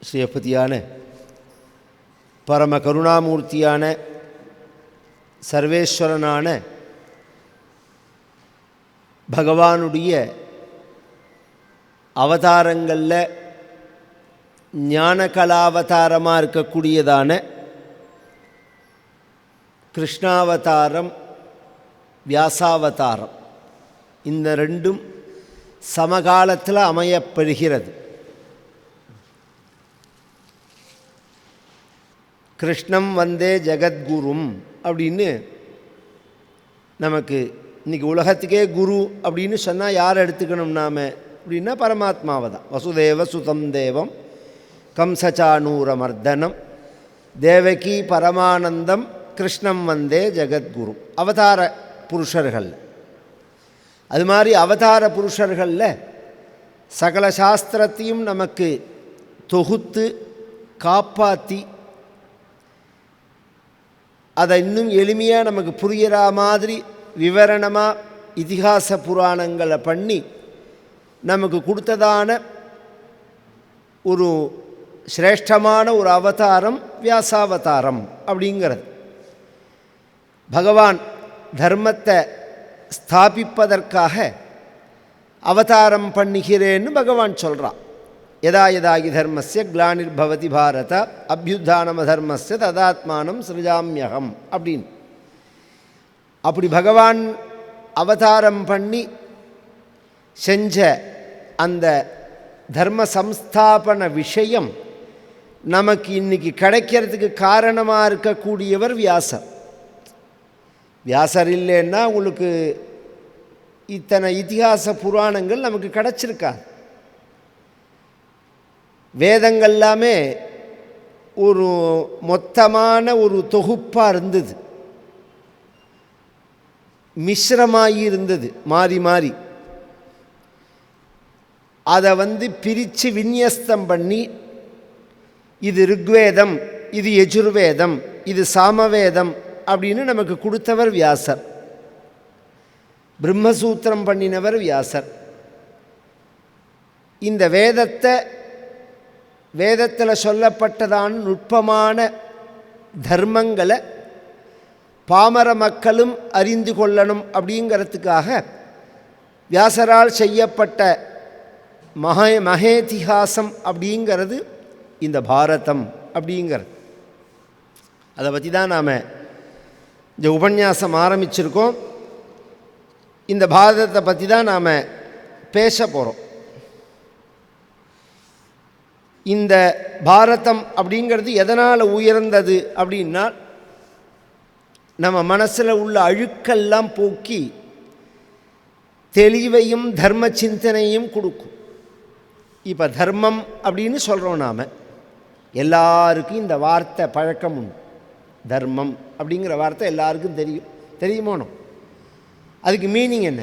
ஸ்ரீபதியான பரம கருணாமூர்த்தியான சர்வேஸ்வரனான பகவானுடைய அவதாரங்களில் ஞான கலாவதாரமாக இருக்கக்கூடியதான கிருஷ்ணாவதாரம், வியாசாவதாரம், இந்த ரெண்டும் சமகாலத்தில் அமையப்படுகிறது. கிருஷ்ணம் வந்தே ஜெகத்குரும் அப்படின்னு நமக்கு இன்றைக்கி உலகத்துக்கே குரு அப்படின்னு சொன்னால் யார் எடுத்துக்கணும் நாம் அப்படின்னா பரமாத்மாவை தான். வசுதேவ சுதம் தேவம் கம்சச்சானூரமர்தனம் தேவகி பரமானந்தம் கிருஷ்ணம் வந்தே ஜெகத்குரு. அவதார புருஷர்கள். அது மாதிரி அவதார புருஷர்களில் சகல சாஸ்திரத்தையும் நமக்கு தொகுத்து காப்பாற்றி அதை இன்னும் எளிமையாக நமக்கு புரிகிற மாதிரி விவரணமாக இதிகாச புராணங்களை பண்ணி நமக்கு கொடுத்ததான ஒரு சிரேஷ்டமான ஒரு அவதாரம் வியாசாவதாரம் அப்படிங்கிறது. பகவான் தர்மத்தை ஸ்தாபிப்பதற்காக அவதாரம் பண்ணுகிறேன்னு பகவான் சொல்கிறான். யதா யதாகி தர்மஸ்ய க்ளானிர்பவதி பாரத அபியுத்தானம தர்மஸ்ய ததாத்மானம் சிருஜாம்யகம் அப்படின்னு. அப்படி பகவான் அவதாரம் பண்ணி செஞ்ச அந்த தர்ம சம்ஸ்தாபன விஷயம் நமக்கு இன்றைக்கி கிடைக்கிறதுக்கு காரணமாக இருக்கக்கூடியவர் வியாசர். வியாசர் இல்லைன்னா உங்களுக்கு இத்தனை இதிகாச புராணங்கள் நமக்கு கிடச்சிருக்காது. வேதங்கள் எல்லாமே ஒரு மொத்தமான ஒரு தொகுப்பாக இருந்தது, மிஸ்ரமாகி இருந்தது, மாறி மாறி அதை பிரித்து விநியஸ்தம் பண்ணி இது ருக்வேதம், இது யஜுர்வேதம், இது சாமவேதம் அப்படின்னு நமக்கு கொடுத்தவர் வியாசர். பிரம்மசூத்திரம் பண்ணினவர் வியாசர். இந்த வேதத்தில் சொல்லப்பட்டதான நுட்பமான தர்மங்களை பாமர மக்களும் அறிந்து கொள்ளணும் அப்படிங்கிறதுக்காக வியாசரால் செய்யப்பட்ட மகேதிஹாசம் அப்படிங்கிறது இந்த பாரதம் அப்படிங்கிறது. அதை பற்றி தான் நாம் இந்த உபன்யாசம் ஆரம்பிச்சிருக்கோம். இந்த பாரதத்தை பற்றி தான் நாம் பேச போகிறோம். இந்த பாரதம் அப்படிங்கிறது எதனால் உயர்ந்தது அப்படின்னா நம்ம மனசில் உள்ள அழுக்கெல்லாம் போக்கி தெளிவையும் தர்ம சிந்தனையும் கொடுக்கும். இப்போ தர்மம் அப்படின்னு சொல்கிறோம் நாம். எல்லாருக்கும் இந்த வார்த்தை பழக்கம் உண்டு. தர்மம் அப்படிங்கிற வார்த்தை எல்லாருக்கும் தெரியுமோனோ? அதுக்கு மீனிங் என்ன?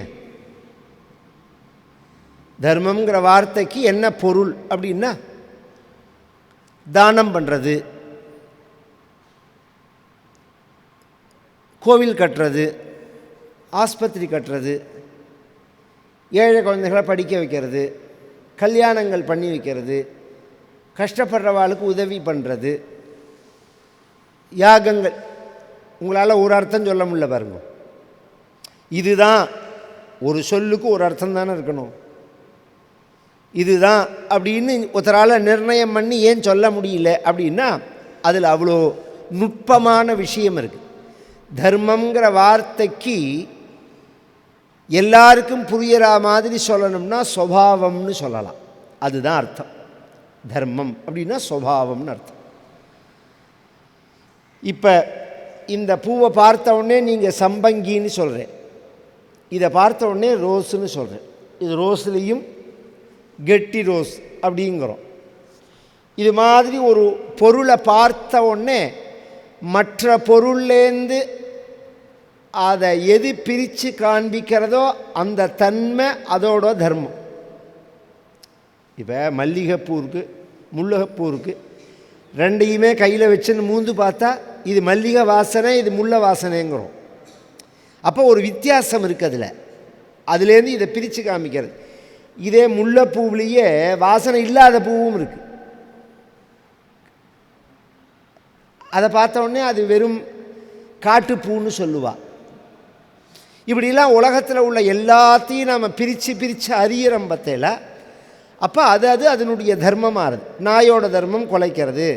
தர்மங்கிற வார்த்தைக்கு என்ன பொருள் அப்படின்னா தானம் பண்ணுறது, கோவில் கட்டுறது, ஆஸ்பத்திரி கட்டுறது, ஏழை குழந்தைகளை படிக்க வைக்கிறது, கல்யாணங்கள் பண்ணி வைக்கிறது, கஷ்டப்படுறவாளுக்கு உதவி பண்ணுறது, யாகங்கள். உங்களால் ஒரு அர்த்தம் சொல்ல முடியல பாருங்க. இதுதான் ஒரு சொல்லுக்கு ஒரு அர்த்தம் தானே இருக்கணும். இதுதான் அப்படின்னு ஒருத்தரால் நிர்ணயம் பண்ணி ஏன் சொல்ல முடியல அப்படின்னா அதில் அவ்வளோ நுட்பமான விஷயம் இருக்குது. தர்மங்கிற வார்த்தைக்கு எல்லாருக்கும் புரிகிற மாதிரி சொல்லணும்னா சுபாவம்னு சொல்லலாம். அதுதான் அர்த்தம். தர்மம் அப்படின்னா சுபாவம்னு அர்த்தம். இப்போ இந்த பூவை பார்த்த உடனே நீங்கள் சம்பங்கின்னு சொல்கிறேன், இதை பார்த்த உடனே ரோஸுன்னு சொல்கிறேன். இது ரோஸ்லேயும் கெட்டி ரோஸ் அப்படிங்கிறோம். இது மாதிரி ஒரு பொருளை பார்த்த உடனே மற்ற பொருள்லேருந்து அதை எது பிரித்து காண்பிக்கிறதோ அந்த தன்மை அதோட தர்மம். இப்போ மல்லிகைப்பூ இருக்குது, முல்லைப்பூ இருக்குது, ரெண்டையுமே கையில் வச்சுன்னு மூந்து பார்த்தா இது மல்லிகை வாசனை, இது முல்லை வாசனைங்கிறோம். அப்போ ஒரு வித்தியாசம் இருக்குது. அதுலேருந்து இதை பிரித்து காமிக்கிறது. இதே முல்லைப்பூவிலேயே வாசனை இல்லாத பூவும் இருக்குது. அதை பார்த்த உடனே அது வெறும் காட்டுப்பூன்னு சொல்லுவாள். இப்படிலாம் உலகத்தில் உள்ள எல்லாத்தையும் நாம் பிரித்து அறியிறோம் பத்தையில். அப்போ அது அதனுடைய தர்மமாகுது. நாயோட தர்மம் குலைக்கிறது,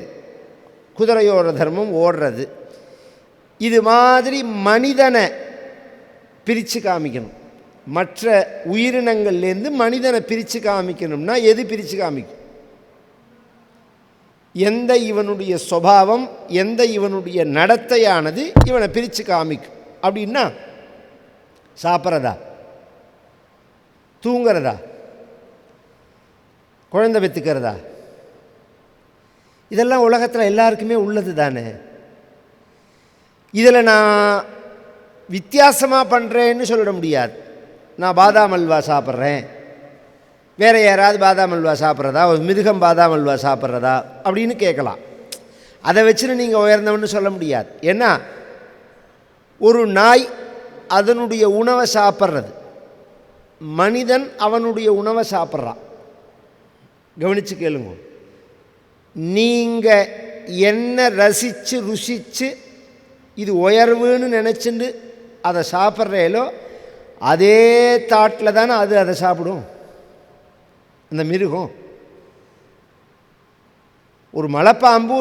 குதிரையோட தர்மம் ஓடுறது. இது மாதிரி மனிதனை பிரித்து காமிக்கணும். மற்ற உயிரினங்கள்லேருந்து மனிதனை பிரித்து காமிக்கணும்னா எது பிரித்து காமிக்கும்? எந்த இவனுடைய சுபாவம், எந்த இவனுடைய நடத்தையானது இவனை பிரித்து காமிக்கும். அப்படின்னா சாப்பிட்றதா, தூங்கிறதா, குழந்தை பெற்றுக்கிறதா, இதெல்லாம் உலகத்தில் எல்லாருக்குமே உள்ளது தானே. இதில் நான் வித்தியாசமாக பண்ணுறேன்னு சொல்லிட முடியாது. நான் பாதாம் அல்வா சாப்பிட்றேன், வேறு யாராவது பாதாம் அல்வா சாப்பிட்றதா, ஒரு மிருகம் பாதாம் அல்வா சாப்பிட்றதா அப்படின்னு கேட்கலாம். அதை வச்சுன்னு நீங்கள் உயர்ந்தவன்னு சொல்ல முடியாது. ஏன்னா ஒரு நாய் அதனுடைய உணவை சாப்பிட்றது, மனிதன் அவனுடைய உணவை சாப்பிட்றான். கவனித்து கேளுங்க. நீங்கள் என்ன ரசித்து ருசித்து இது உயர்வுன்னு நினச்சிட்டு அதை சாப்பிட்றேலோ அதே தாட்டில் தானே அதை சாப்பிடும் அந்த மிருகம். ஒரு மலைப்பாம்பு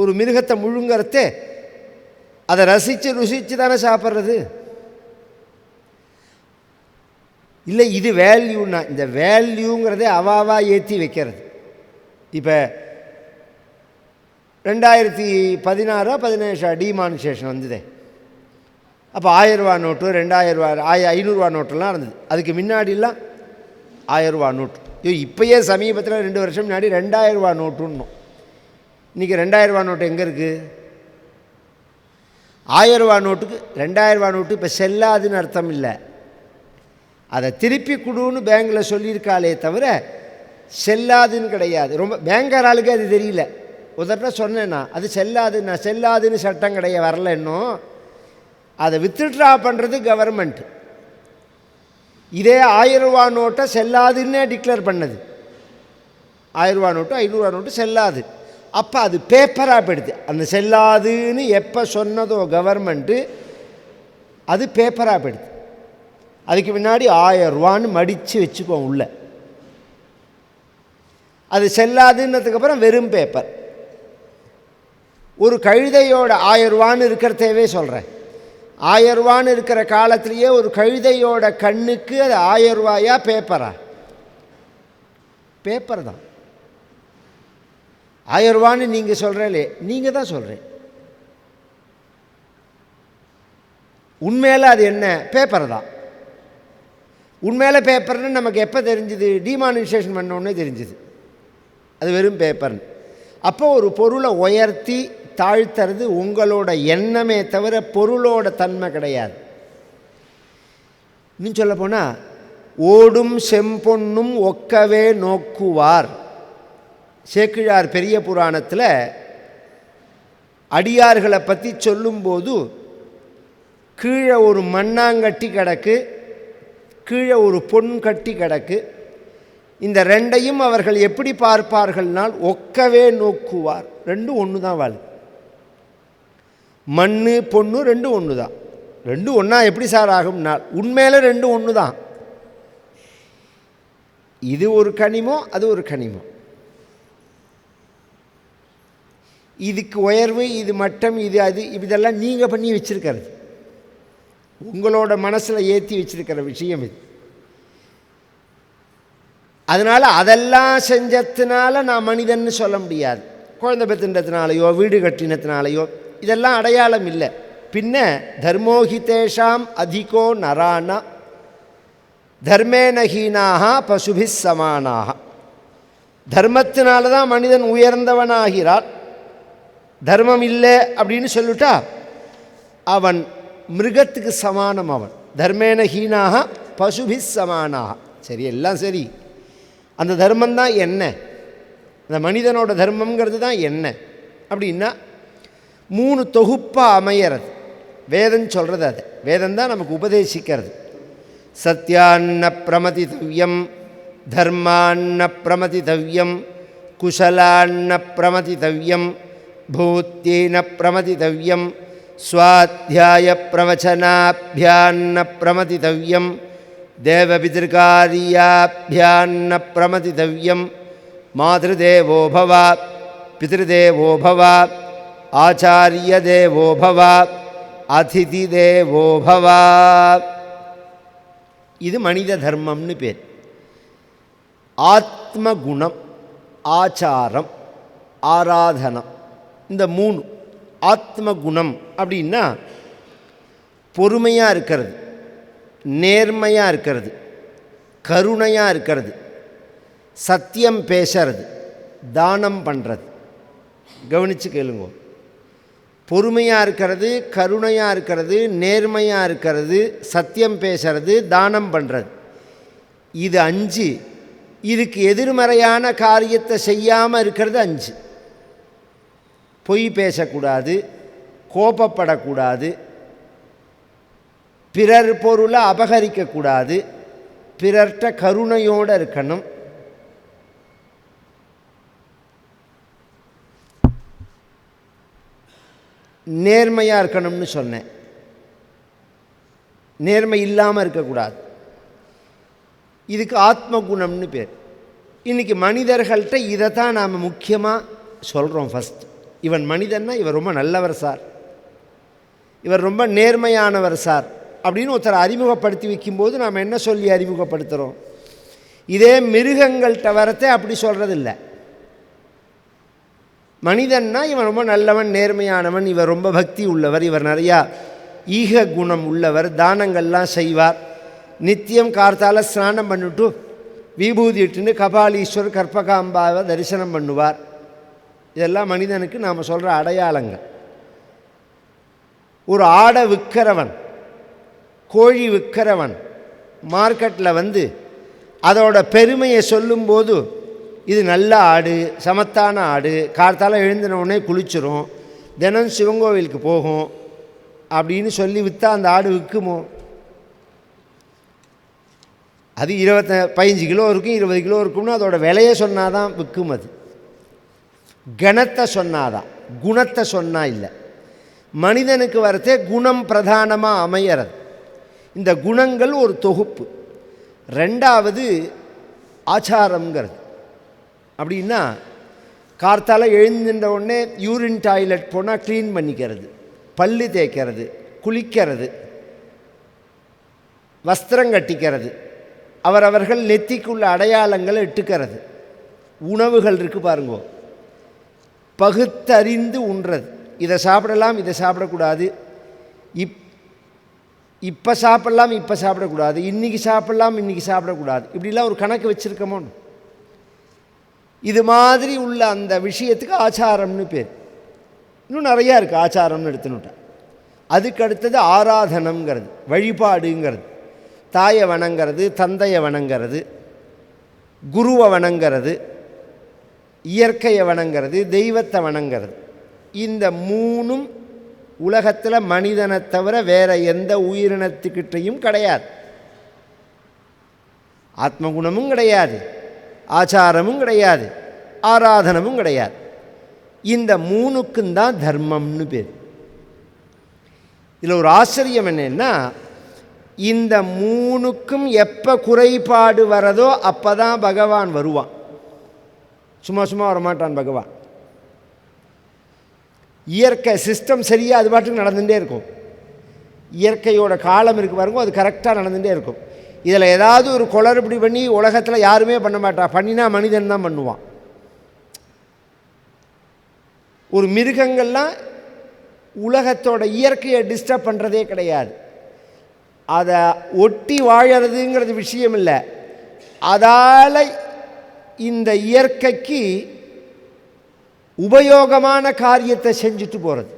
ஒரு மிருகத்தை முழுங்கிறதே அதை ரசித்து ருசித்து தானே சாப்பிட்றது. இல்லை இது வேல்யூன்னா, இந்த வேல்யூங்கிறதே அவாவா ஏற்றி வைக்கிறது. இப்போ 2016-17 டிமானிசேஷன் வந்ததே. அப்போ 1000 ரூபா நோட்டு, 2000 ரூபா, 500 ரூபா நோட்டெல்லாம் இருந்தது. அதுக்கு முன்னாடிலாம் 1000 ரூபா நோட்டு. இப்போயே சமீபத்தில் 2 வருஷம் முன்னாடி 2000 ரூபா நோட்டுன்னோம். இன்றைக்கி 2000 ரூபா நோட்டு எங்கே இருக்குது? 1000 ரூபா நோட்டுக்கு 2000 ரூபா நோட்டு இப்போ செல்லாதுன்னு அர்த்தம் இல்லை. அதை திருப்பி கொடுன்னு பேங்கில் சொல்லியிருக்காளே தவிர செல்லாதுன்னு கிடையாது. ரொம்ப பேங்கர் ஆளுக்கு அது தெரியல. உதட்ட சொன்னேன்னா அது செல்லாதுன்னா, செல்லாதுன்னு சட்டம் வரல இன்னும். அதை வித்ட்ரா பண்ணுறது கவர்மெண்ட். இதே 1000 ரூபா நோட்டை செல்லாதுன்னே டிக்ளேர் பண்ணது. 1000 ரூபா நோட்டு, 500 ரூபா நோட்டு செல்லாது. அப்போ அது பேப்பராக போயிடுது. அந்த செல்லாதுன்னு எப்போ சொன்னதோ கவர்மெண்ட்டு, அது பேப்பராக போயிடுது. அதுக்கு முன்னாடி 1000 ரூபான்னு மடித்து வச்சுப்போம் உள்ள. அது செல்லாதுன்னதுக்கப்புறம் வெறும் பேப்பர். ஒரு கழுதையோட 1000 ரூபான்னு இருக்கிறதேவே சொல்கிறேன். 1000 ரூபான்னு இருக்கிற காலத்திலேயே ஒரு கழுதையோட கண்ணுக்கு அது 1000 ரூபாயா பேப்பரா? பேப்பர் தான். 1000 ரூபான்னு நீங்கள் சொல்கிறீங்களே, நீங்கள் தான் சொல்கிறேன். உண்மையில் அது என்ன? பேப்பர் தான். உண்மையில் பேப்பர்னு நமக்கு எப்போ தெரிஞ்சுது? டிமானிசேஷன் பண்ணோன்னே தெரிஞ்சுது அது வெறும் பேப்பர்னு. அப்போ ஒரு பொருளை உயர்த்தி தாழ்த்துறது உங்களோட எண்ணமே தவிர பொருளோட தன்மை கிடையாது. இன்னும் சொல்ல போனால், ஓடும் செம்பொன்னும் ஒக்கவே நோக்குவார். சேக்கிழார் பெரிய புராணத்தில் அடியார்களை பற்றி சொல்லும்போது, கீழே ஒரு மண்ணாங்கட்டி கிடக்கு, கீழே ஒரு பொன் கட்டி கிடக்கு. இந்த ரெண்டையும் அவர்கள் எப்படி பார்ப்பார்கள்னால் ஒக்கவே நோக்குவார். ரெண்டும் ஒன்று தான். வாழ் மண் பொண்ணு ரெண்டும் ஒன்று தான். ரெண்டும் ஒன்றா எப்படி சார் ஆகும்னால், உண்மையில் ரெண்டும் ஒன்று தான். இது ஒரு கனிமம், அது ஒரு கனிமம். இதுக்கு உயர்வு, இது மட்டம், இது அது, இதெல்லாம் நீங்கள் பண்ணி வச்சுருக்கிறது, உங்களோட மனசில் ஏற்றி வச்சிருக்கிற விஷயம் இது. அதனால் அதெல்லாம் செஞ்சதுனால நான் மனிதன்னு சொல்ல முடியாது. குழந்தை பெற்றுன்றதுனாலையோ வீடு கட்டினத்தினாலையோ இதெல்லாம் அடையாளம் இல்லை. பின்ன தர்மோஹிதேஷாம் அதிகோ நரானா தர்மேனஹீனாக பசுபிஸ் சமானாக. தர்மத்தினால தான் மனிதன் உயர்ந்தவனாகிறான். தர்மம் இல்லை அப்படின்னு சொல்லிட்டா அவன் மிருகத்துக்கு சமானம். அவன் தர்மேனஹீனாக பசுபிஸ் சமானாக. சரி, எல்லாம் சரி. அந்த தர்மந்தான் என்ன? அந்த மனிதனோட தர்மங்கிறது தான் என்ன அப்படின்னா 3 தொகுப்பாக அமையிறது. வேதம் சொல்கிறது அது. வேதந்தான் நமக்கு உபதேசிக்கிறது. சத்யான்ன பிரமதிதவ்யம், தர்மான்ன பிரமதிதவ்யம், குஷலான்ன பிரமதிதவ்யம், பூத்யேன பிரமதிதவ்யம் ஸ்வாத்யாய பிரவச்சனாபியான்ன பிரமதிதவ்யம் தேவபிதிருக்காரியாபியான்ன பிரமதிதவ்யம் மாத்ருதேவோ பவ பித்ருதேவோ பவ ஆச்சாரிய தேவோ பவ அதிதி தேவோ பவ. இது மனித தர்மம்னு பேர். ஆத்மகுணம், ஆச்சாரம், ஆராதனம், இந்த மூணு. ஆத்மகுணம் அப்படின்னா பொறுமையாக இருக்கிறது, நேர்மையாக இருக்கிறது, கருணையாக இருக்கிறது, சத்தியம் பேசுறது, தானம் பண்ணுறது. கவனித்து கேளுங்க. பொறுமையாக இருக்கிறது, கருணையாக இருக்கிறது, நேர்மையாக இருக்கிறது, சத்தியம் பேசுறது, தானம் பண்ணுறது. இது 5. இதுக்கு எதிர்மறையான காரியத்தை செய்யாமல் இருக்கிறது 5. பொய் பேசக்கூடாது, கோபப்படக்கூடாது, பிறர் பொருளை அபகரிக்கக்கூடாது, பிறர்கிட்ட கருணையோடு இருக்கணும், நேர்மையாக இருக்கணும்னு சொன்னேன். நேர்மை இல்லாமல் இருக்கக்கூடாது. இதுக்கு ஆத்மகுணம்னு பேர். இன்றைக்கி மனிதர்கள்ட்ட இதை தான் நாம் முக்கியமாக சொல்கிறோம். ஃபஸ்ட், இவன் மனிதன்னா இவர் ரொம்ப நல்லவர் சார், இவர் ரொம்ப நேர்மையானவர் சார் அப்படின்னு ஒருத்தரை அறிமுகப்படுத்தி வைக்கும்போது நாம் என்ன சொல்லி அறிமுகப்படுத்துகிறோம்? இதே மிருகங்கள்கிட்ட வரத்தை அப்படி சொல்கிறதில்லை. மனிதன்னா இவன் ரொம்ப நல்லவன், நேர்மையானவன், இவர் ரொம்ப பக்தி உள்ளவர், இவர் நிறையா ஈக குணம் உள்ளவர், தானங்கள்லாம் செய்வார், நித்தியம் கார்த்தால ஸ்நானம் பண்ணிட்டு விபூதி இட்டுன்னு கபாலீஸ்வரர் கற்பகாம்பாவை தரிசனம் பண்ணுவார். இதெல்லாம் மனிதனுக்கு நாம் சொல்கிற அடையாளங்கள். ஒரு ஆடை விற்கிறவன், கோழி விற்கிறவன் மார்க்கெட்டில் வந்து அதோட பெருமையை சொல்லும்போது, இது நல்ல ஆடு, சமத்தான ஆடு, கார்த்தால எழுந்தினவுடனே குளிச்சிரும், தினம் சிவங்கோவிலுக்கு போகும் அப்படின்னு சொல்லி விற்றா அந்த ஆடு விற்குமோ? அது 15 கிலோ இருக்கும், 20 கிலோ இருக்கும்னு அதோட விலையை சொன்னாதான் விற்கும். அது கணத்தை சொன்னாதான், குணத்தை சொன்னால் இல்லை. மனிதனுக்கு வரத்தே குணம் பிரதானமாக அமையிறது. இந்த குணங்கள் ஒரு தொகுப்பு. 2வது ஆச்சாரங்கிறது. அப்படின்னா கார்த்தால எழுந்துட்ட உடனே யூரின் டாய்லெட் போனால் க்ளீன் பண்ணிக்கிறது, பல்லு தேய்க்கிறது, குளிக்கிறது, வஸ்திரம் கட்டிக்கிறது, அவரவர்கள் நெத்திக்குள்ள அடையாளங்களை இட்டுக்கிறது. உணவுகள் இருக்குது பாருங்கோ, பகுத்தறிந்து உண்றது. இதை சாப்பிடலாம், இதை சாப்பிடக்கூடாது, இப்போ சாப்பிடலாம், இப்போ சாப்பிடக்கூடாது, இன்றைக்கி சாப்பிடலாம், இன்றைக்கி சாப்பிடக்கூடாது, இப்படிலாம் ஒரு கணக்கு வச்சுருக்கமோ? இது மாதிரி உள்ள அந்த விஷயத்துக்கு ஆச்சாரம்னு பேர். இன்னும் நிறையா இருக்குது ஆச்சாரம்னு எடுத்துனுட்டா. அதுக்கு அடுத்தது ஆராதனங்கிறது, வழிபாடுங்கிறது. தாயை வணங்கிறது, தந்தையை வணங்கிறது, குருவை வணங்கிறது, இயற்கையை வணங்கிறது, தெய்வத்தை வணங்கிறது. இந்த 3ம் உலகத்தில் மனிதனை தவிர வேறு எந்த உயிரினத்துக்கிட்டையும் கிடையாது. ஆத்மகுணமும் கிடையாது, ஆச்சாரமும் கிடையாது, ஆராதனமும் கிடையாது. இந்த 3க்கும் தான் தர்மம்னு பேர். இதில் ஒரு ஆச்சரியம் என்னன்னா, இந்த 3க்கும் எப்போ குறைபாடு வரதோ அப்போ தான் பகவான் வருவான். சும்மா சும்மா வரமாட்டான் பகவான். இயற்கை சிஸ்டம் சரியாக அது பாட்டுக்கு நடந்துகிட்டே இருக்கும். இயற்கையோட காலம் இருக்குது பாருங்க, அது கரெக்டாக நடந்துகிட்டே இருக்கும். இதில் ஏதாவது ஒரு குளறுபடி பண்ணி உலகத்தில் யாருமே பண்ண மாட்டா, பண்ணினா மனிதன் தான் பண்ணுவான். ஒரு மிருகங்கள்லாம் உலகத்தோட இயற்கையை டிஸ்டர்ப் பண்ணுறதே கிடையாது. அதை ஒட்டி வாழறதுங்கிறது விஷயம் இல்லை. அதால் இந்த இயற்கைக்கு உபயோகமான காரியத்தை செஞ்சுட்டு போகிறது.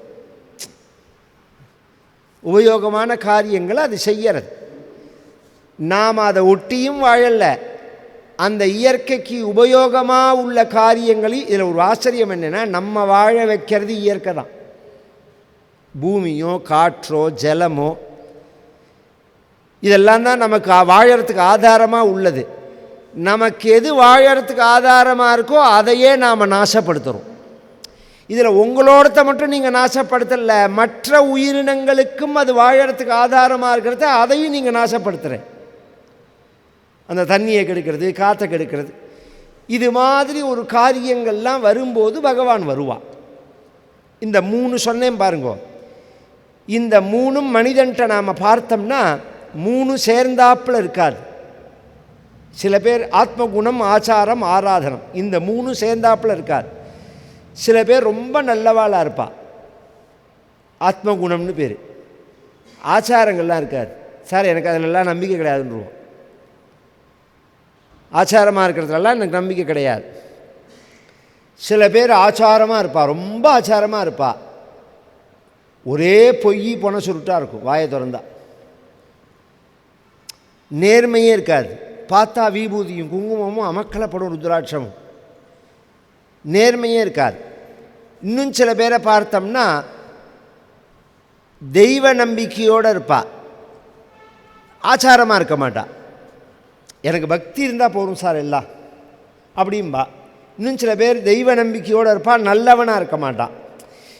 உபயோகமான காரியங்களை அது செய்யறது. நாம் அதை ஒட்டியும் வாழலை. அந்த இயற்கைக்கு உபயோகமாக உள்ள காரியங்களையும். இதில் ஒரு ஆச்சரியம் என்னென்னா, நம்ம வாழ வைக்கிறது இயற்கை தான். பூமியோ காற்றோ ஜலமோ இதெல்லாம் தான் நமக்கு வாழறதுக்கு ஆதாரமாக உள்ளது. நமக்கு எது வாழறதுக்கு ஆதாரமாக இருக்கோ அதையே நாம் நாசப்படுத்துகிறோம். இதில் உங்களோடத்தை மட்டும் நீங்கள் நாசப்படுத்தல, மற்ற உயிரினங்களுக்கும் அது வாழறதுக்கு ஆதாரமாக இருக்கிறத அதையும் நீங்கள் நாசப்படுத்துகிறேன். அந்த தண்ணியை கெடுக்கிறது, காற்றை கெடுக்கிறது, இது மாதிரி ஒரு காரியங்கள்லாம் வரும்போது பகவான் வருவான். இந்த 3 சொன்னேன் பாருங்கோ. இந்த 3ம் மனிதன்ட்ட நாம் பார்த்தோம்னா 3 சேர்ந்தாப்பில் இருக்காது. சில பேர் ஆத்மகுணம், ஆச்சாரம், ஆராதனம், இந்த 3 சேர்ந்தாப்பில் இருக்காது. சில பேர் ரொம்ப நல்லவாளாக இருப்பா, ஆத்மகுணம்னு பேர். ஆச்சாரங்கள்லாம் இருக்காது. சார் எனக்கு அதிலெல்லாம் நம்பிக்கை கிடையாதுன்னுருவோம். ஆச்சாரமாக இருக்கிறதுலாம் எனக்கு நம்பிக்கை கிடையாது. சில பேர் ஆச்சாரமாக இருப்பா, ரொம்ப ஆச்சாரமாக இருப்பா, ஒரே பொய் பொண சுருட்டாக இருக்கும், வாயை திறந்தா நேர்மையே இருக்காது. பார்த்தா விபூதியும் குங்குமமும் அமக்கலப்படும் ருத்ராட்சமும், நேர்மையே இருக்காது. இன்னும் சில பேரை பார்த்தோம்னா தெய்வ நம்பிக்கையோடு இருப்பா, ஆச்சாரமாக இருக்க மாட்டா. எனக்கு பக்தி இருந்தால் போதும் சார் எல்லாம் அப்படின்பா. இன்னும் சில பேர் தெய்வ நம்பிக்கையோடு இருப்பா, நல்லவனாக இருக்க மாட்டான்.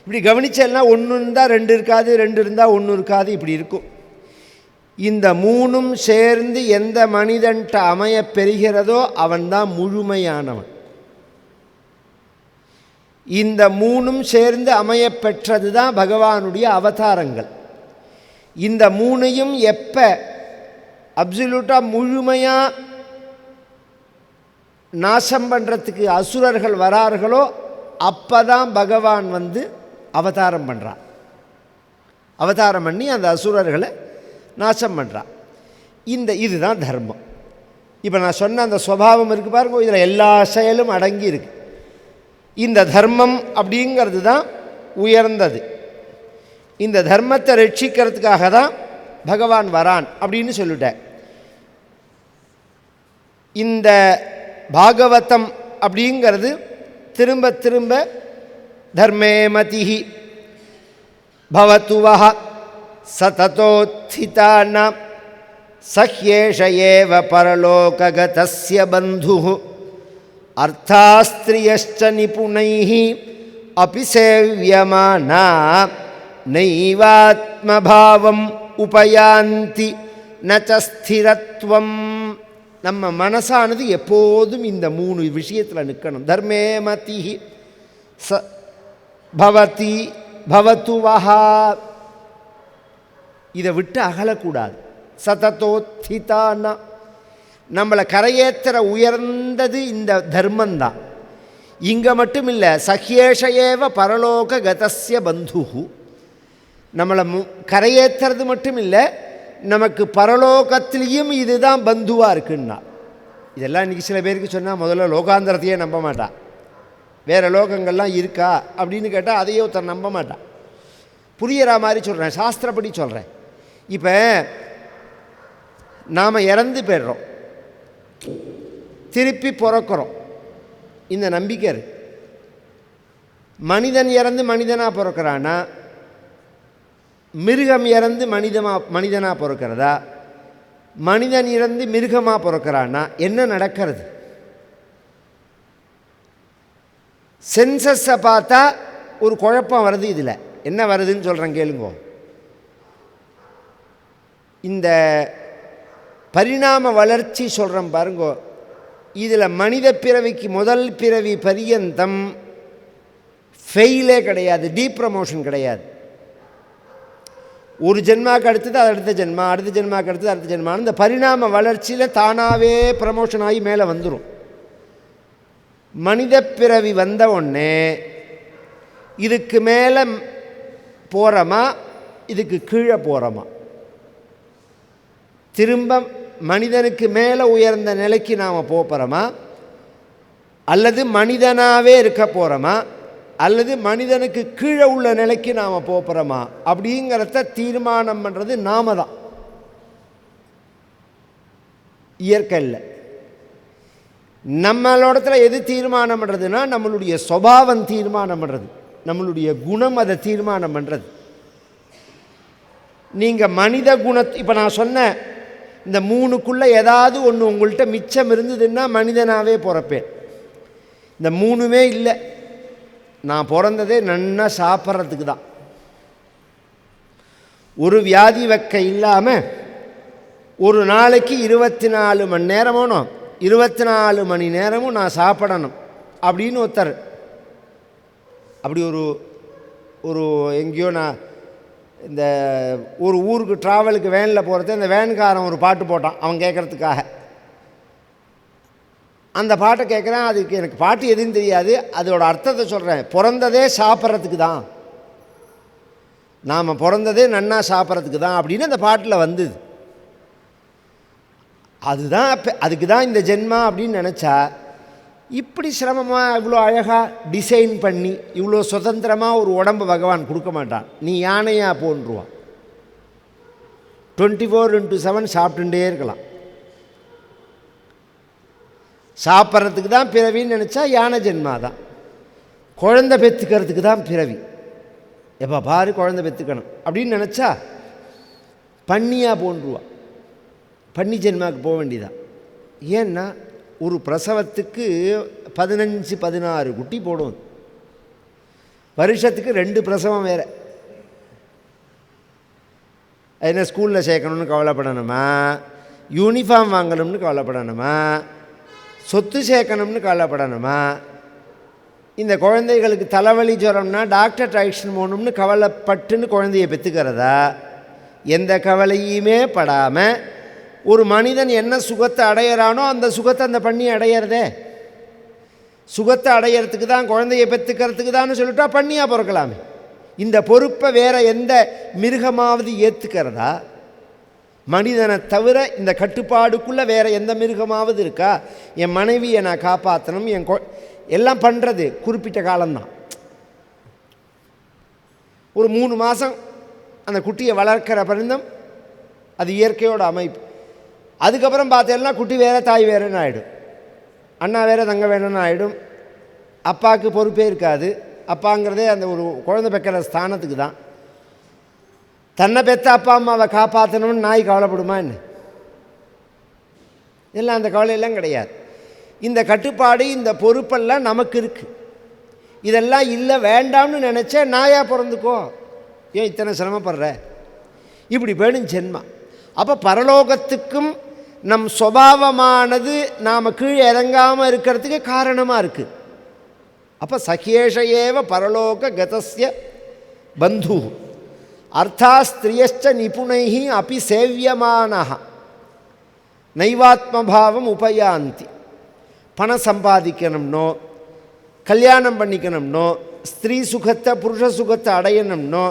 இப்படி கவனிச்செல்லாம் 1 இருந்தால் 2 இருக்காது, 2 இருந்தால் 1 இருக்காது, இப்படி இருக்கும். இந்த 3ம் சேர்ந்து எந்த மனிதன்ட்ட அமைய பெறுகிறதோ அவன்தான் முழுமையானவன். இந்த 3ம் சேர்ந்து அமைய பெற்றது தான் பகவானுடைய அவதாரங்கள். இந்த 3ஐயும் எப்போ அப்சல்யூட்டாக முழுமையாக நாசம் பண்ணுறதுக்கு அசுரர்கள் வரார்களோ அப்போ தான் பகவான் அவதாரம் பண்ணுறான். அவதாரம் பண்ணி அந்த அசுரர்களை நாசம் பண்ணுறான். இதுதான் தர்மம். இப்போ நான் சொன்ன அந்த சுபாவம் இருக்குது பாருங்க, இதில் எல்லா செயலும் அடங்கி இருக்கு. இந்த தர்மம் அப்படிங்கிறது தான் உயர்ந்தது. இந்த தர்மத்தை ரட்சிக்கிறதுக்காக தான் பகவான் வரான் அப்படின்னு சொல்லிட்டேன். இந்த பாகவதம் அப்படிங்கிறது திரும்ப திரும்ப தர்மே மதிஹி பவத்துவஹ சததோத்திதானாம் சஹ்யேஷ ஏவ பரலோககதஸ்ய பந்துஹு அர்த்தாஸ்த்ரியஸ்ச நிபுணைஹி அபி சேவ்யமானா நைவாத்மபாவம் உபயாந்தி நச ஸ்திரத்வம். நம்ம மனசானது எப்போதும் இந்த 3 விஷயத்தில் நிற்கணும். தர்மே மதிஹி ச பவதி பவத்துவஹா, இதை விட்டு அகலக்கூடாது. சததோத்திதானா, நம்மளை கரையேற்றுற உயர்ந்தது இந்த தர்மந்தான். இங்கே மட்டும் இல்லை, சஹ்யேஷயேவ பரலோக கதஸ்ய பந்துஹு, நம்மளை கரையேற்றுறது மட்டும் இல்லை, நமக்கு பரலோகத்திலையும் இதுதான் பந்துவாக இருக்குன்னா. இதெல்லாம் இன்றைக்கி சில பேருக்கு சொன்னால் முதல்ல லோகாந்திரத்தையே நம்ப மாட்டான். வேறு லோகங்கள்லாம் இருக்கா அப்படின்னு கேட்டால் அதையே ஒருத்தர் நம்ப மாட்டான். புரியிற மாதிரி சொல்கிறேன், சாஸ்திரப்படி சொல்கிறேன். இப்போ நாம் இறந்து போய்டுறோம், திருப்பி பிறக்கிறோம், இந்த நம்பிக்கை இருக்கு. மனிதன் இறந்து மனிதனாக பிறக்கிறானா, மிருகம் இறந்து மனிதனாக பிறக்கிறதா, மனிதன் இறந்து மிருகமாக பிறக்கிறானா, என்ன நடக்கிறது? சென்சஸை பார்த்தா ஒரு குழப்பம் வருது. இதில் என்ன வருதுன்னு சொல்கிறேன் கேளுங்கோ. இந்த பரிணாம வளர்ச்சி சொல்கிறேன் பாருங்கோ, இதில் மனித பிறவிக்கு முதல் பிறவி பரியந்தம் ஃபெயிலே கிடையாது, டீப்ரமோஷன் கிடையாது. ஒரு ஜென்மாவுக்கு அடுத்தது அது அடுத்த ஜென்மா, அடுத்த ஜென்மாவுக்கு அடுத்தது அடுத்த ஜென்மான்னு இந்த பரிணாம வளர்ச்சியில் தானாகவே ப்ரமோஷன் ஆகி மேலே வந்துடும். மனித பிறவி வந்த உடனே இதுக்கு மேலே போகிறோமா, இதுக்கு கீழே போகிறோமா, திரும்ப மனிதனுக்கு மேலே உயர்ந்த நிலைக்கு நாம் போகிறோமா, அல்லது மனிதனாகவே இருக்க போகிறோமா, அல்லது மனிதனுக்கு கீழே உள்ள நிலைக்கு நாம் போகிறோமா அப்படிங்கிறத தீர்மானம் பண்ணுறது நாம தான், இயற்கை இல்லை. நம்மளோடத்தில் எது தீர்மானம் பண்ணுறதுன்னா நம்மளுடைய சுபாவம் தீர்மானம் பண்ணுறது, நம்மளுடைய குணம் அதை தீர்மானம் பண்ணுறது. நீங்கள் மனித இப்போ நான் சொன்ன இந்த 3க்குள்ளே ஏதாவது ஒன்று உங்கள்கிட்ட மிச்சம் இருந்ததுன்னா மனிதனாகவே பிறப்பேன். இந்த 3மே இல்லை, நான் பிறந்ததே நன்னா சாப்பிட்றதுக்கு தான். ஒரு வியாதி வெக்க இல்லாமல் ஒரு நாளைக்கு 24 மணி நேரமும் 24 மணி நேரமும் நான் சாப்பிடணும் அப்படின்னு ஒருத்தர். அப்படி ஒரு எங்கேயோ நான் இந்த ஒரு ஊருக்கு ட்ராவலுக்கு வேனில் போகிறது, அந்த வேன்காரன் ஒரு பாட்டு போட்டான் அவன் கேட்குறதுக்காக. அந்த பாட்டை கேட்குறேன், அதுக்கு எனக்கு பாட்டு எதுன்னு தெரியாது, அதோட அர்த்தத்தை சொல்கிறேன். பிறந்ததே சாப்பிட்றதுக்கு தான், நாம் பிறந்ததே நன்னா சாப்பிட்றதுக்கு தான் அப்படின்னு அந்த பாட்டில் வந்தது. அதுதான் அதுக்கு தான் இந்த ஜென்மா அப்படின்னு நினச்சா, இப்படி சிரமமாக இவ்வளோ அழகாக டிசைன் பண்ணி இவ்வளோ சுதந்திரமாக ஒரு உடம்பு பகவான் கொடுக்க மாட்டான். நீ யானையாக போன்றுவான். 24/7 சாப்பிட்டுட்டே இருக்கலாம். சாப்பிட்றதுக்கு தான் பிறவின்னு நினச்சா யானை ஜென்மா தான். குழந்தை பெற்றுக்கிறதுக்கு தான் பிறவி. எப்போ பாரு குழந்தை பெற்றுக்கணும் அப்படின்னு நினச்சா பன்னியாக போன்றுவான். பன்னி ஜென்மாவுக்கு போக வேண்டியதான். ஏன்னா ஒரு பிரசவத்துக்கு 15-16 குட்டி போடும். வருஷத்துக்கு 2 பிரசவம் வேறு. என்ன ஸ்கூலில் சேர்க்கணும்னு கவலைப்படணுமா, யூனிஃபார்ம் வாங்கணும்னு கவலைப்படணுமா, சொத்து சேர்க்கணும்னு கவலைப்படணுமா, இந்த குழந்தைகளுக்கு தலைவலி ஜுரம்னா டாக்டர் ட்ரைஷன் போகணும்னு கவலைப்பட்டுன்னு குழந்தைய பெற்றுக்கிறதா? எந்த கவலையுமே படாமல் ஒரு மனிதன் என்ன சுகத்தை அடையிறானோ அந்த சுகத்தை அந்த பண்ணி அடையிறதே. சுகத்தை அடையிறதுக்கு தான், குழந்தைய பெற்றுக்கிறதுக்கு தான் சொல்லிட்டா பண்ணியாக பிறக்கலாமே. இந்த பொறுப்பை வேறு எந்த மிருகமாவது ஏற்றுக்கிறதா? மனிதனை தவிர இந்த கட்டுப்பாடுக்குள்ளே வேறு எந்த மிருகமாவது இருக்கா? என் மனைவியை நான் காப்பாற்றணும், எல்லாம் பண்ணுறது குறிப்பிட்ட காலம்தான். ஒரு 3 மாதம் அந்த குட்டியை வளர்க்கிற பரிந்தம் அது இயற்கையோட அமைப்பு. அதுக்கப்புறம் பார்த்தேன்னா குட்டி வேறு தாய் வேறுன்னு ஆகிடும், அண்ணா வேறு தங்க வேணும்னு ஆகிடும். அப்பாவுக்கு பொறுப்பே இருக்காது. அப்பாங்கிறதே அந்த ஒரு குழந்தை பெக்கிற ஸ்தானத்துக்கு தான். தன்னை பெற்ற அப்பா அம்மாவை காப்பாற்றணும்னு நாய் கவலைப்படுமா என்ன? எல்லாம் அந்த கவலையெல்லாம் கிடையாது. இந்த கட்டுப்பாடு, இந்த பொறுப்பெல்லாம் நமக்கு இருக்குது. இதெல்லாம் இல்லை வேண்டாம்னு நினச்சா நாயாக பிறந்துக்கோ, ஏன் இத்தனை சிரமப்படுற? இப்படி வேணும் ஜென்மா. அப்போ பரலோகத்துக்கும் நம் சுபாவமானது நாம் கீழே இறங்காமல் இருக்கிறதுக்கு காரணமாக இருக்குது. அப்போ சகேஷயேவ பரலோக கதஸ்ய பந்து அர்த்தா ஸ்திரியச்ச நிபுணைஹி அப்பி சேவியமானஹ நைவாத்மபாவம் உபயாந்தி. பணம் சம்பாதிக்கணும்னோ, கல்யாணம் பண்ணிக்கணும்னோ, ஸ்திரீ சுகத்தை புருஷ சுகத்தை அடையணும்னோ,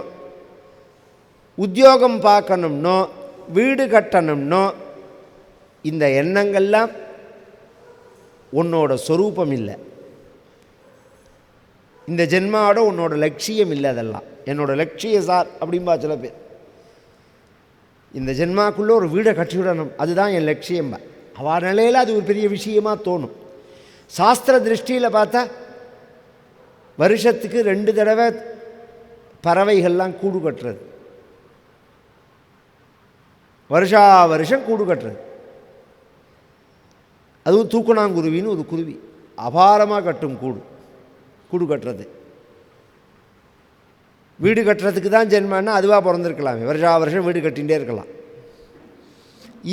உத்தியோகம் பார்க்கணும்னோ, வீடு கட்டணும்னோ, இந்த எண்ணங்கள்லாம் உன்னோட சொரூபம் இல்லை. இந்த ஜென்மாவோட உன்னோட லட்சியம் இல்லை. அதெல்லாம் என்னோட லட்சியம் சார் அப்படின்பா சில பேர். இந்த ஜென்மாக்குள்ளே ஒரு வீடை கட்டிவிடணும், அதுதான் என் லட்சியம். அவ நிலையில் அது ஒரு பெரிய விஷயமாக தோணும். சாஸ்திர திருஷ்டியில் பார்த்தா வருஷத்துக்கு 2 தடவை பறவைகள்லாம் கூடு கட்டுறது, வருஷா வருஷம் கூடு கட்டுறது. அதுவும் தூக்குனாங்குருவின்னு ஒரு குருவி அபாரமாக கட்டும் கூடு கட்டுறது. வீடு கட்டுறதுக்கு தான் ஜென்மானா அதுவாக பிறந்திருக்கலாமே, வருஷா வருஷம் வீடு கட்டிகிட்டே இருக்கலாம்.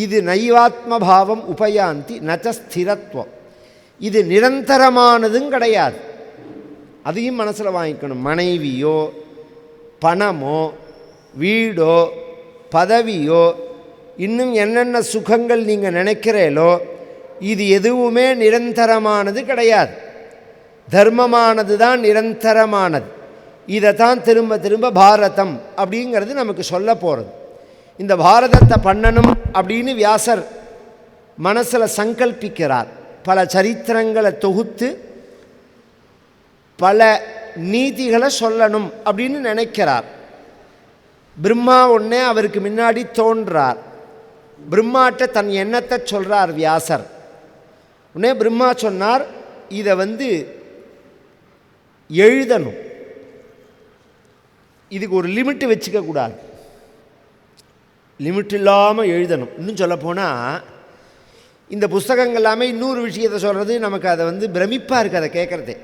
இது நைவாத்மபாவம் உபயாந்தி நச்ச ஸ்திரத்துவம். இது நிரந்தரமானதும் கிடையாது. அதையும் மனசில் வாங்கிக்கணும். மனைவியோ பணமோ வீடோ பதவியோ இன்னும் என்னென்ன சுகங்கள் நீங்கள் நினைக்கிறீங்களோ இது எதுவுமே நிரந்தரமானது கிடையாது. தர்மமானது தான் நிரந்தரமானது. இதை தான் திரும்ப திரும்ப பாரதம் அப்படிங்கிறது நமக்கு சொல்ல போகிறது. இந்த பாரதத்தை பண்ணணும் அப்படின்னு வியாசர் மனசில் சங்கல்பிக்கிறார். பல சரித்திரங்களை தொகுத்து பல நீதிகளை சொல்லணும் அப்படின்னு நினைக்கிறார். பிரம்மா ஒன்றே அவருக்கு முன்னாடி தோன்றார். பிரம்மாட்ட தன் எண்ணத்தை சொல்கிறார் வியாசர். உடனே பிரம்மா சொன்னார், இதை எழுதணும், இதுக்கு ஒரு லிமிட்டு வச்சுக்கக்கூடாது, லிமிட் இல்லாமல் எழுதணும். இன்னும் சொல்லப்போனால் இந்த புஸ்தகங்கள் எல்லாமே இன்னொரு விஷயத்தை சொல்கிறது நமக்கு அதை பிரமிப்பாக இருக்குது. அதை கேட்குறதே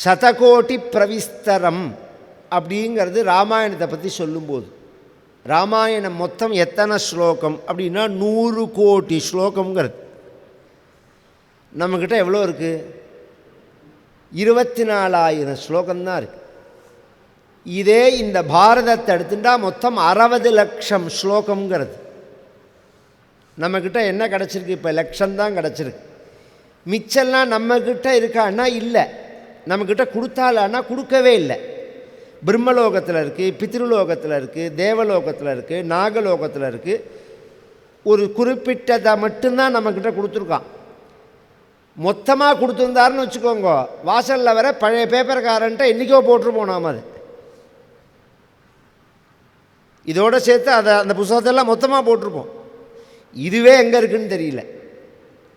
சதகோட்டி பிரவிஸ்தரம் அப்படிங்கிறது ராமாயணத்தை பற்றி சொல்லும்போது, ராமாயணம் மொத்தம் எத்தனை ஸ்லோகம் அப்படின்னா 100 கோடி ஸ்லோகங்கிறது. நம்மக்கிட்ட எவ்வளோ இருக்குது? 24,000 ஸ்லோகம்தான் இருக்குது. இதே இந்த பாரதத்தை எடுத்துட்டா மொத்தம் 60 லட்சம் ஸ்லோகங்கிறது. நம்மக்கிட்ட என்ன கிடச்சிருக்கு? இப்போ லட்சம்தான் கிடச்சிருக்கு. மிச்சம்லாம் நம்மக்கிட்ட இருக்கான்னா இல்லை, நம்மக்கிட்ட கொடுத்தாலான்னா கொடுக்கவே இல்லை. பிரம்மலோகத்தில் இருக்குது, பித்ருலோகத்தில் இருக்குது, தேவலோகத்தில் இருக்குது, நாகலோகத்தில் இருக்குது. ஒரு குறிப்பிட்டதை மட்டும்தான் நம்மக்கிட்ட கொடுத்துருக்கான். மொத்தமாக கொடுத்துருந்தாருன்னு வச்சுக்கோங்க, வாசலில் வர பழைய பேப்பர்காரன்ட்ட என்றைக்கோ போட்டுருப்போம் நாம். அது இதோடு சேர்த்து அந்த புத்தகத்தெல்லாம் மொத்தமாக போட்டிருப்போம். இதுவே எங்கே இருக்குதுன்னு தெரியல.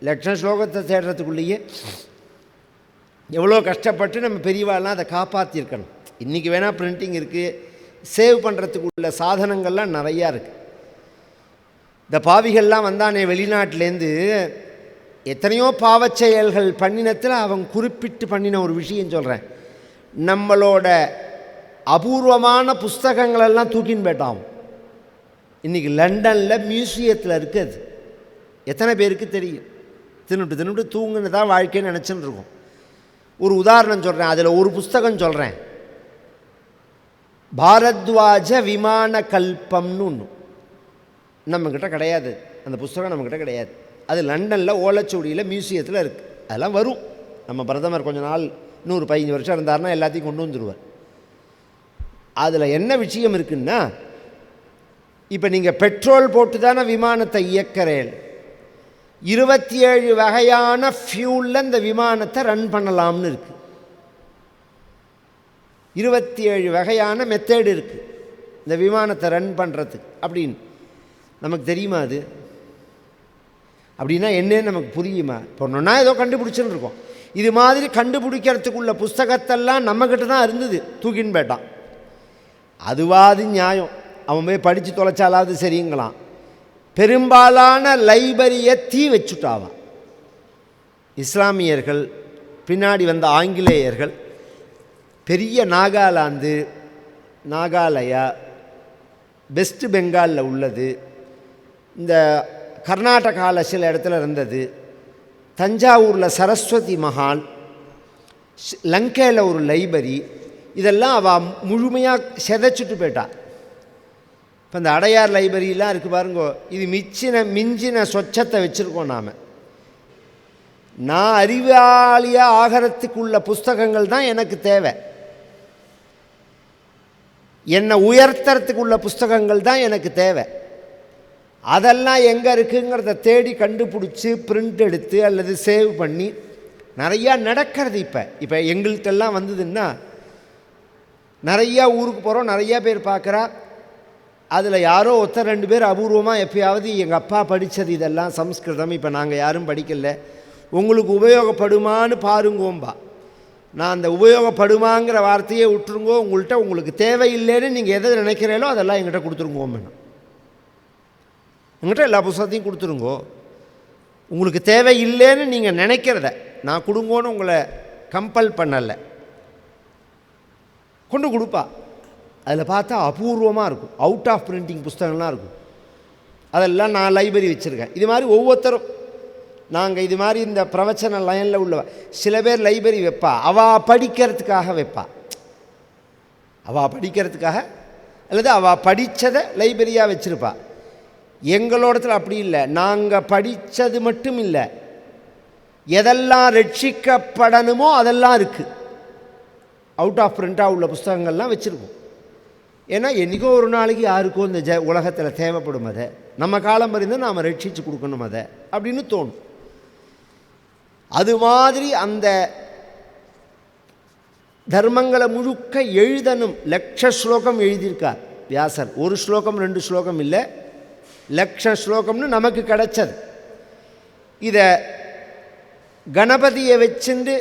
லட்சம் ஸ்லோகத்தை தேடுறதுக்குள்ளேயே எவ்வளோ கஷ்டப்பட்டு நம்ம பெரியவாள்லாம் அதை காப்பாற்றிருக்கணும். இன்றைக்கி வேணால் பிரிண்டிங் இருக்குது, சேவ் பண்ணுறதுக்கு உள்ள சாதனங்கள்லாம் நிறையா இருக்குது. இந்த பாவிகள்லாம் வந்தானே வெளிநாட்டிலேருந்து, எத்தனையோ பாவச் செயல்கள் பண்ணினத்தில் அவன் குறிப்பிட்டு பண்ணின ஒரு விஷயம் சொல்கிறேன். நம்மளோட அபூர்வமான புஸ்தகங்களெல்லாம் தூக்கின்னு போயிட்டான். இன்றைக்கி லண்டனில் மியூசியத்தில் இருக்குது. எத்தனை பேருக்கு தெரியும்? தின்னுட்டு தூங்குன்னு தான் வாழ்க்கைன்னு நினச்சின்னு இருக்கோம். ஒரு உதாரணம் சொல்கிறேன், அதில் ஒரு புஸ்தகம் சொல்கிறேன். பாரத்வாஜ விமான கல்பம்னு ஒன்று நம்மக்கிட்ட கிடையாது. அந்த புஸ்தகம் நம்மக்கிட்ட கிடையாது. அது லண்டனில் ஓலைச்சுவடியில் மியூசியத்தில் இருக்குது. அதெல்லாம் வரும். நம்ம பிரதமர் கொஞ்ச நாள் 115 வருஷம் இருந்தார்னா எல்லாத்தையும் கொண்டு வந்துடுவார். அதில் என்ன விஷயம் இருக்குன்னா, இப்போ நீங்கள் பெட்ரோல் போட்டு தானே விமானத்தை இயக்கிறேன். 27 வகையான ஃபியூலில் இந்த விமானத்தை ரன் பண்ணலாம்னு இருக்குது. 27 வகையான மெத்தேடு இருக்குது இந்த விமானத்தை ரன் பண்ணுறதுக்கு. அப்படின்னு நமக்கு தெரியுமா? அது அப்படின்னா என்னன்னு நமக்கு புரியுமா? பொண்ணுன்னா ஏதோ கண்டுபிடிச்சுன்னு இருக்கோம். இது மாதிரி கண்டுபிடிக்கிறதுக்குள்ள புஸ்தகத்தெல்லாம் நம்மக்கிட்ட தான் இருந்தது, தூக்கின்னு போயிட்டான். அதுவாது நியாயம், அவன் போய் படித்து தொலைச்சாலாவது சரிங்களாம். பெரும்பாலான லைப்ரரியை தீ வச்சுட்டாவான். இஸ்லாமியர்கள், பின்னாடி வந்த ஆங்கிலேயர்கள், பெரிய நாகாலாந்து, நாகாலயா, வெஸ்ட் பெங்காலில் உள்ளது, இந்த கர்நாடகாவில் சில இடத்துல இருந்தது, தஞ்சாவூரில் சரஸ்வதி மஹால், லங்கையில் ஒரு லைப்ரரி, இதெல்லாம் அவள் முழுமையாக செதைச்சிட்டு போயிட்டா. இப்போ இந்த அடையார் லைப்ரரியெலாம் இருக்குது பாருங்கோ, இது மிஞ்சின சொச்சத்தை வச்சுருக்கோம் நாம். நான் அறிவாளியாக ஆகிறதுக்குள்ள புஸ்தகங்கள் தான் எனக்கு தேவை. என்னை உயர்த்துறதுக்குள்ள புஸ்தகங்கள் தான் எனக்கு தேவை. அதெல்லாம் எங்கே இருக்குங்கிறத தேடி கண்டுபிடிச்சி பிரிண்ட் எடுத்து அல்லது சேவ் பண்ணி நிறையா நடக்கிறது. இப்போ எங்கள்கிட்டெல்லாம் வந்ததுன்னா நிறையா ஊருக்கு போகிறோம், நிறையா பேர் பார்க்குறா. அதில் யாரோ ஒருத்தர் 2 பேர் அபூர்வமாக எப்பயாவது எங்கள் அப்பா படித்தது இதெல்லாம் சம்ஸ்கிருதம், இப்போ நாங்கள் யாரும் படிக்கலை, உங்களுக்கு உபயோகப்படுமான்னு பாருங்கோம்பா. நான் அந்த உபயோகப்படுமாங்கிற வார்த்தையே விட்டுருங்கோ, உங்களுக்கு தேவையில்லைன்னு நீங்கள் எதை நினைக்கிறீங்களோ அதெல்லாம் எங்கிட்ட கொடுத்துருங்கோம். எங்கிட்ட எல்லா புத்தகத்தையும் கொடுத்துருங்கோ. உங்களுக்கு தேவையில்லைன்னு நீங்கள் நினைக்கிறத நான் கொடுங்கோன்னு உங்களை கம்பல் பண்ணலை, கொண்டு கொடுப்பா. அதில் பார்த்தா அபூர்வமாக இருக்கும், அவுட் ஆஃப் பிரிண்டிங் புஸ்தகம்லாம் இருக்கும். அதெல்லாம் நான் லைப்ரரி வச்சுருக்கேன். இது மாதிரி ஒவ்வொருத்தரும் நாங்கள் இது மாதிரி இந்த பிரவச்சன லைனில் உள்ளவ சில பேர் லைப்ரரி வைப்பா, அவள் படிக்கிறதுக்காக வைப்பா, அவள் படிக்கிறதுக்காக அல்லது அவள் படித்ததை லைப்ரரியாக வச்சுருப்பா. எங்களோடத்தில் அப்படி இல்லை. நாங்கள் படித்தது மட்டும் இல்லை, எதெல்லாம் ரட்சிக்கப்படணுமோ அதெல்லாம் இருக்குது. அவுட் ஆஃப் பிரிண்ட்டாக உள்ள புஸ்தகங்கள்லாம் வச்சுருக்கோம். ஏன்னா என்றைக்கோ ஒரு நாளைக்கு யாருக்கோ இந்த உலகத்தில் தேவைப்படும், அதை நம்ம காலம் பறிந்து நாம் ரட்சித்து கொடுக்கணும் அதை அப்படின்னு தோணும். அது மாதிரி அந்த தர்மங்களை முழுக்க எழுதணும். லட்ச ஸ்லோகம் எழுதியிருக்கார் வியாசர். ஒரு ஸ்லோகம் 2 ஸ்லோகம் இல்லை, லட்ச ஸ்லோகம்னு நமக்கு கிடைச்சது. இதை கணபதியை வச்சுண்டு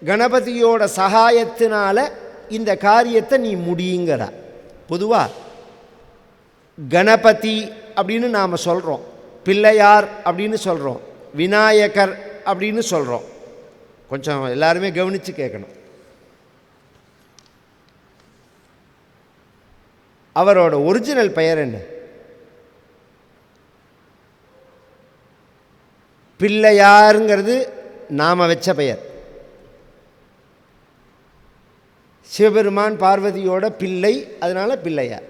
கணபதியோட சகாயத்தினால இந்த காரியத்தை நீ முடியுங்கிறா. பொதுவாக கணபதி அப்படின்னு நாம் சொல்கிறோம், பிள்ளையார் அப்படின்னு சொல்கிறோம், விநாயகர் அப்படின்னு சொல்கிறோம். கொஞ்சம் எல்லாருமே கவனித்து கேட்கணும். அவரோட ஒரிஜினல் பெயர் என்ன? பிள்ளையாருங்கிறது நாம் வச்ச பெயர். சிவபெருமான் பார்வதியோட பிள்ளை, அதனால் பிள்ளையார்.